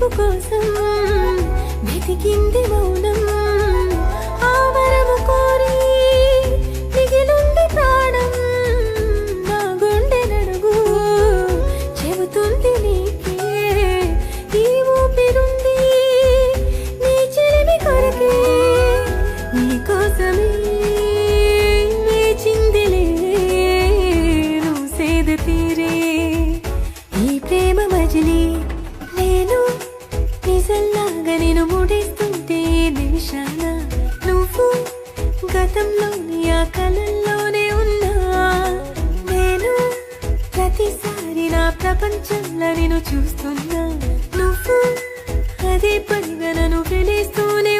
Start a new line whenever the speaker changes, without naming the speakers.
పిలుపు కోసం వెతికింది మౌనం ఆ వరము కోరి మిగిలుంది ప్రాణం నా గుండె నడుగు చెబుతుంది నీకే ఈ ఊపిరుంది నీ చెలిమి కొరకే నీ కోసమే వేచిందిలే నువ్వు సేద తీరే ఈ ప్రేమ మజిలీ నేను నిజంలాగా నేను ముడిస్తుంటే నిమిషాన నువ్వు గతంలోని ఆ కలల్లోనే ఉన్నా నేను ప్రతిసారి నా ప్రపంచంలో నేను చూస్తున్నా నువ్వు అదే పనిగా నన్ను పిలుస్తూనే